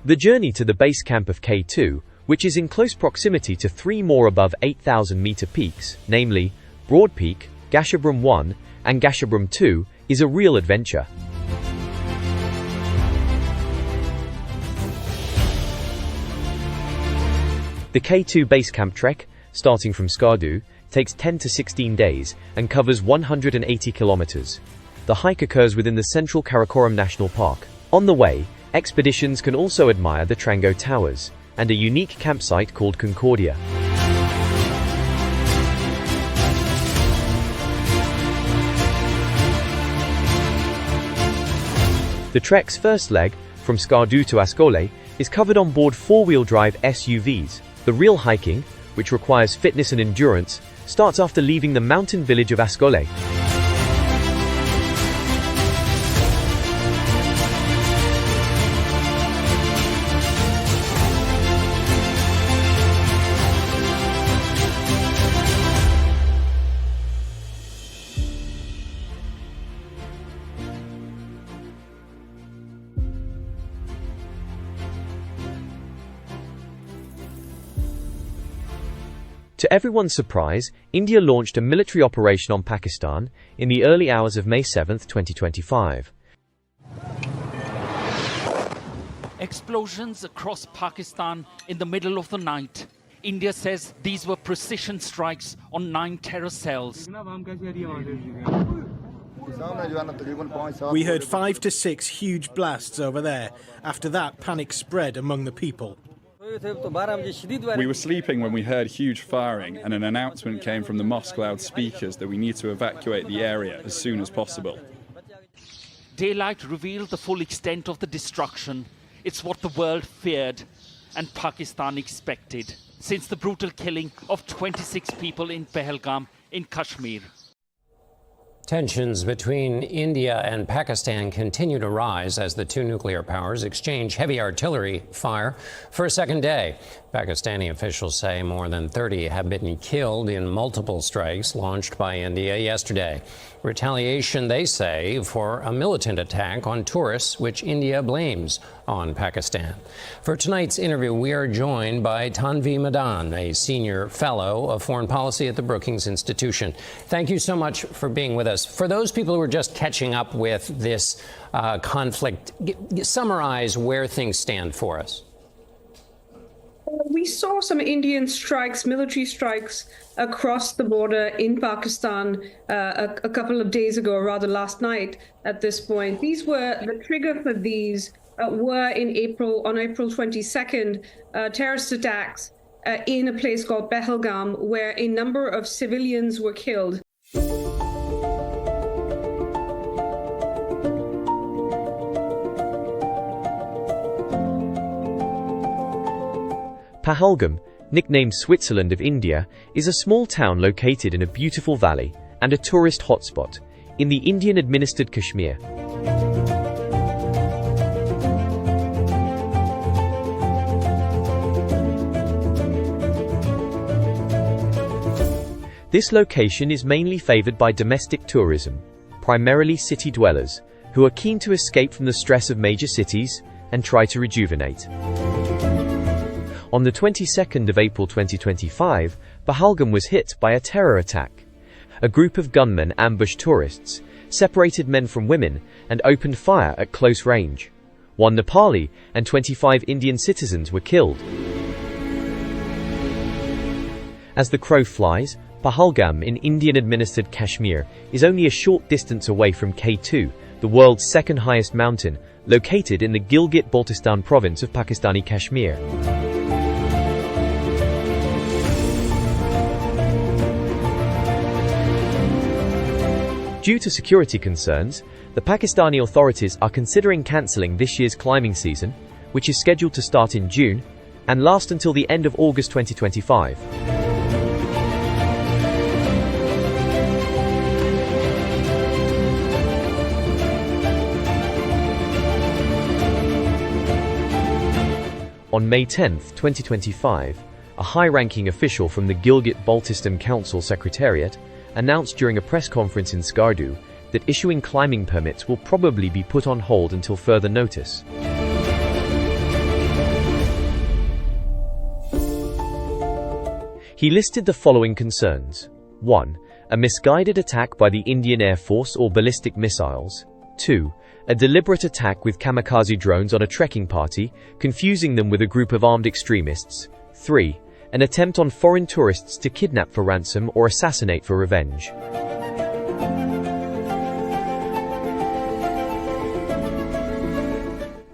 The journey to the base camp of K2, which is in close proximity to three more above 8,000-meter peaks, namely Broad Peak, Gasherbrum 1, and Gasherbrum 2, is a real adventure. The K2 base camp trek, starting from Skardu, takes 10 to 16 days and covers 180 kilometers. The hike occurs within the central Karakoram National Park. On the way, expeditions can also admire the Trango Towers and a unique campsite called Concordia. The trek's first leg, from Skardu to Askole, is covered on board four-wheel drive SUVs. The real hiking, which requires fitness and endurance, starts after leaving the mountain village of Askole. To everyone's surprise, India launched a military operation on Pakistan in the early hours of May 7, 2025. Explosions across Pakistan in the middle of the night. India says these were precision strikes on 9 terror cells. We heard 5 to 6 huge blasts over there. After that, panic spread among the people. We were sleeping when we heard huge firing and an announcement came from the mosque loudspeakers that we need to evacuate the area as soon as possible. Daylight revealed the full extent of the destruction. It's what the world feared and Pakistan expected since the brutal killing of 26 people in Pahalgam in Kashmir. Tensions between India and Pakistan continue to rise as the two nuclear powers exchange heavy artillery fire for a second day. Pakistani officials say more than 30 have been killed in multiple strikes launched by India yesterday. Retaliation, they say, for a militant attack on tourists, which India blames on Pakistan. For tonight's interview, we are joined by Tanvi Madan, a senior fellow of foreign policy at the Brookings Institution. Thank you so much for being with us. For those people who are just catching up with this conflict, summarize where things stand for us. We saw some Indian strikes, military strikes, across the border in Pakistan a couple of days ago, or rather last night at this point. The trigger for these were on April 22nd, terrorist attacks in a place called Pahalgam, where a number of civilians were killed. Pahalgam, nicknamed Switzerland of India, is a small town located in a beautiful valley and a tourist hotspot in the Indian-administered Kashmir. This location is mainly favored by domestic tourism, primarily city dwellers, who are keen to escape from the stress of major cities and try to rejuvenate. On the 22nd of April 2025, Pahalgam was hit by a terror attack. A group of gunmen ambushed tourists, separated men from women, and opened fire at close range. 1 Nepali and 25 Indian citizens were killed. As the crow flies, Pahalgam in Indian-administered Kashmir is only a short distance away from K2, the world's second highest mountain, located in the Gilgit-Baltistan province of Pakistani Kashmir. Due to security concerns, the Pakistani authorities are considering cancelling this year's climbing season, which is scheduled to start in June and last until the end of August 2025. On May 10, 2025, a high-ranking official from the Gilgit-Baltistan Council Secretariat announced during a press conference in Skardu that issuing climbing permits will probably be put on hold until further notice. He listed the following concerns. 1. A misguided attack by the Indian Air Force or ballistic missiles. 2. A deliberate attack with kamikaze drones on a trekking party, confusing them with a group of armed extremists. 3. An attempt on foreign tourists to kidnap for ransom or assassinate for revenge.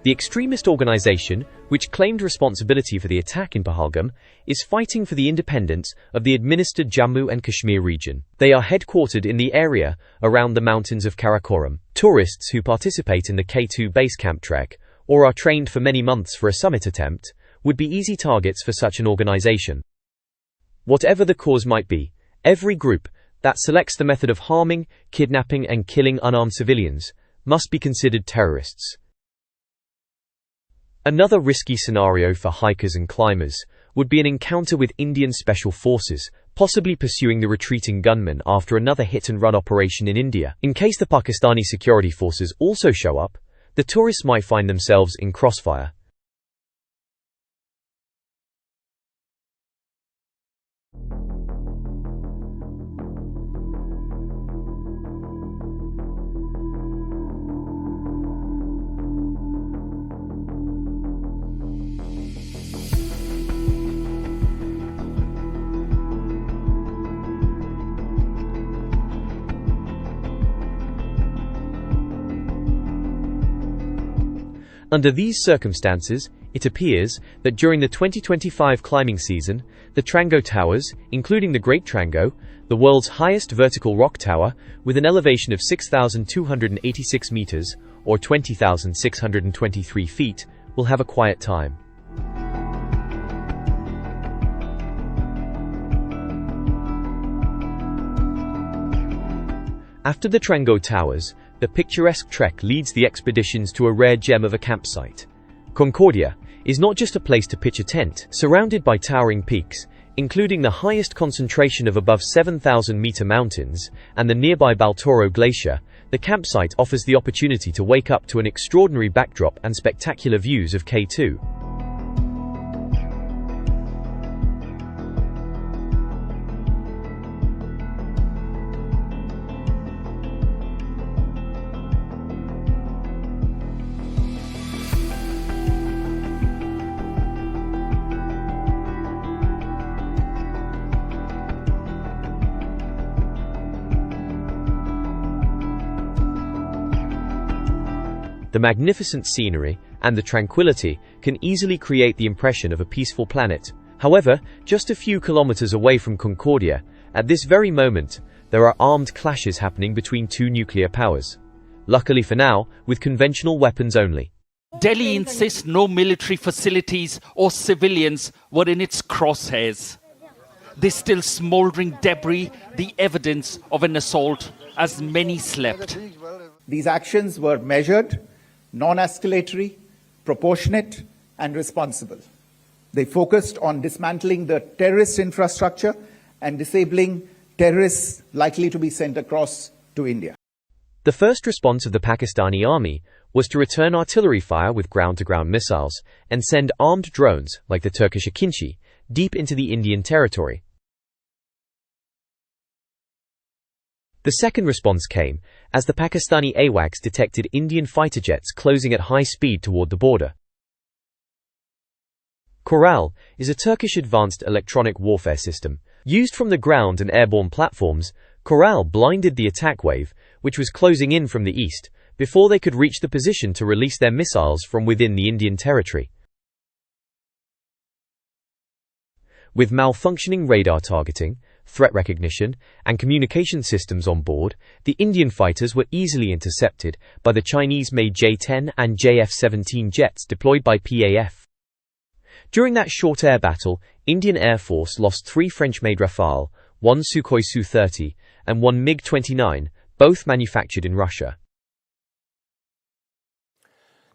The extremist organization, which claimed responsibility for the attack in Pahalgam, is fighting for the independence of the administered Jammu and Kashmir region. They are headquartered in the area around the mountains of Karakoram. Tourists who participate in the K2 base camp trek, or are trained for many months for a summit attempt, would be easy targets for such an organization. Whatever the cause might be, every group that selects the method of harming, kidnapping and killing unarmed civilians must be considered terrorists. Another risky scenario for hikers and climbers would be an encounter with Indian special forces, possibly pursuing the retreating gunmen after another hit-and-run operation in India. In case the Pakistani security forces also show up, the tourists might find themselves in crossfire. Under these circumstances, it appears that during the 2025 climbing season, the Trango Towers, including the Great Trango, the world's highest vertical rock tower, with an elevation of 6,286 meters, or 20,623 feet, will have a quiet time. After the Trango Towers, the picturesque trek leads the expeditions to a rare gem of a campsite. Concordia is not just a place to pitch a tent. Surrounded by towering peaks, including the highest concentration of above 7,000-meter mountains and the nearby Baltoro Glacier, the campsite offers the opportunity to wake up to an extraordinary backdrop and spectacular views of K2. The magnificent scenery and the tranquility can easily create the impression of a peaceful planet. However, just a few kilometers away from Concordia, at this very moment, there are armed clashes happening between two nuclear powers. Luckily for now, with conventional weapons only. Delhi insists no military facilities or civilians were in its crosshairs. There's still smouldering debris, the evidence of an assault, as many slept. These actions were measured, non-escalatory, proportionate and responsible. They focused on dismantling the terrorist infrastructure and disabling terrorists likely to be sent across to India. The first response of the Pakistani army was to return artillery fire with ground-to-ground missiles and send armed drones, like the Turkish Akinci, deep into the Indian territory. The second response came as the Pakistani AWACS detected Indian fighter jets closing at high speed toward the border. Coral is a Turkish advanced electronic warfare system. Used from the ground and airborne platforms, Coral blinded the attack wave, which was closing in from the east, before they could reach the position to release their missiles from within the Indian territory. With malfunctioning radar targeting, threat recognition, and communication systems on board, the Indian fighters were easily intercepted by the Chinese-made J-10 and JF-17 jets deployed by PAF. During that short air battle, Indian Air Force lost 3 French-made Rafale, 1 Sukhoi Su-30, and 1 MiG-29, both manufactured in Russia.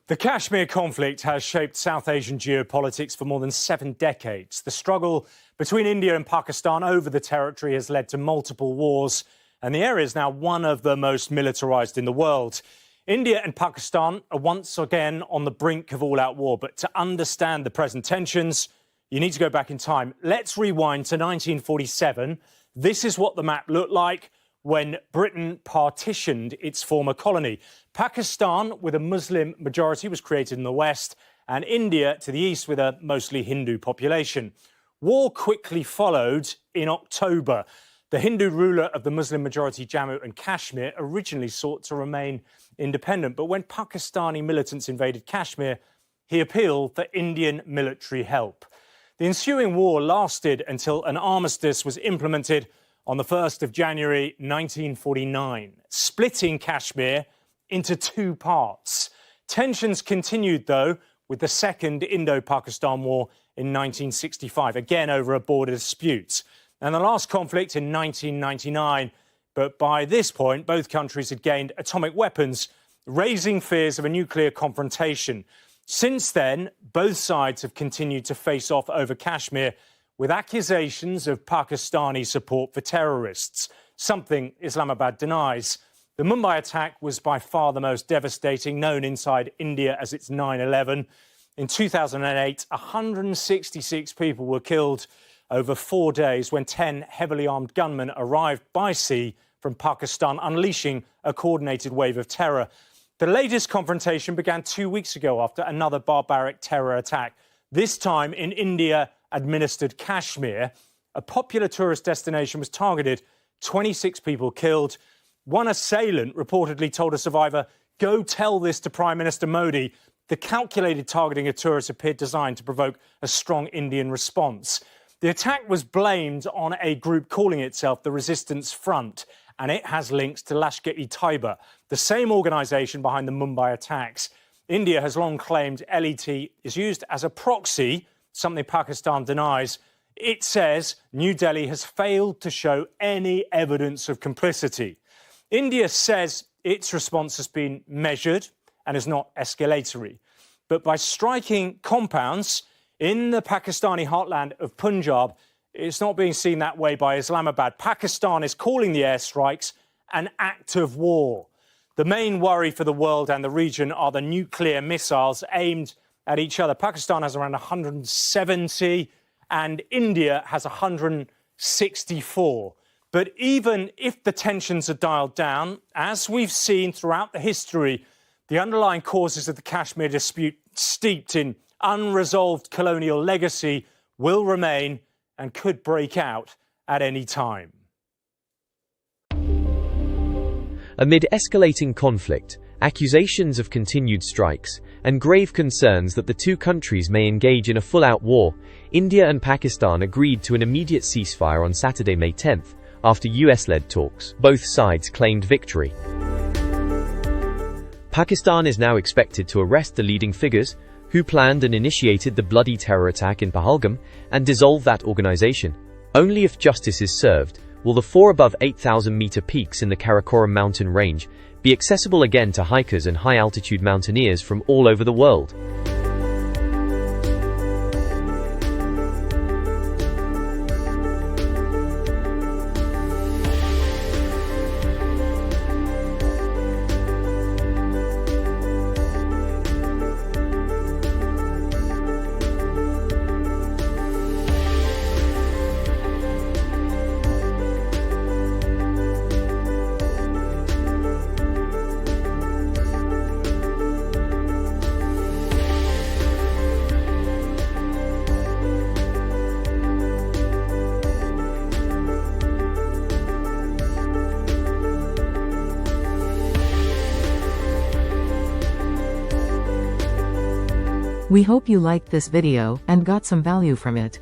The Kashmir conflict has shaped South Asian geopolitics for more than 7 decades. The struggle between India and Pakistan over the territory has led to multiple wars, and the area is now one of the most militarized in the world. India and Pakistan are once again on the brink of all-out war, but to understand the present tensions, you need to go back in time. Let's rewind to 1947. This is what the map looked like when Britain partitioned its former colony. Pakistan, with a Muslim majority, was created in the west, and India to the east with a mostly Hindu population. War quickly followed in October. The Hindu ruler of the Muslim-majority Jammu and Kashmir originally sought to remain independent, but when Pakistani militants invaded Kashmir, he appealed for Indian military help. The ensuing war lasted until an armistice was implemented on the 1st of January 1949, splitting Kashmir into two parts. Tensions continued, though, with the Second Indo-Pakistan War in 1965, again over a border dispute, and the last conflict in 1999. But by this point, both countries had gained atomic weapons, raising fears of a nuclear confrontation. Since then, both sides have continued to face off over Kashmir with accusations of Pakistani support for terrorists, something Islamabad denies. The Mumbai attack was by far the most devastating, known inside India as its 9/11. In 2008, 166 people were killed over 4 days when 10 heavily armed gunmen arrived by sea from Pakistan, unleashing a coordinated wave of terror. The latest confrontation began 2 weeks ago after another barbaric terror attack, this time in India-administered Kashmir. A popular tourist destination was targeted, 26 people killed. One assailant reportedly told a survivor, "Go tell this to Prime Minister Modi." The calculated targeting of tourists appeared designed to provoke a strong Indian response. The attack was blamed on a group calling itself the Resistance Front, and it has links to Lashkar-e-Taiba, the same organisation behind the Mumbai attacks. India has long claimed LET is used as a proxy, something Pakistan denies. It says New Delhi has failed to show any evidence of complicity. India says its response has been measured and is not escalatory. But by striking compounds in the Pakistani heartland of Punjab, it's not being seen that way by Islamabad. Pakistan is calling the airstrikes an act of war. The main worry for the world and the region are the nuclear missiles aimed at each other. Pakistan has around 170 and India has 164. But even if the tensions are dialed down, as we've seen throughout the history, the underlying causes of the Kashmir dispute, steeped in unresolved colonial legacy, will remain and could break out at any time. Amid escalating conflict, accusations of continued strikes, and grave concerns that the two countries may engage in a full-out war, India and Pakistan agreed to an immediate ceasefire on Saturday, May 10th, after US-led talks. Both sides claimed victory. Pakistan is now expected to arrest the leading figures who planned and initiated the bloody terror attack in Pahalgam and dissolve that organization. Only if justice is served will the four above 8,000-meter peaks in the Karakoram mountain range be accessible again to hikers and high-altitude mountaineers from all over the world. We hope you liked this video and got some value from it.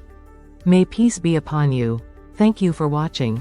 May peace be upon you. Thank you for watching.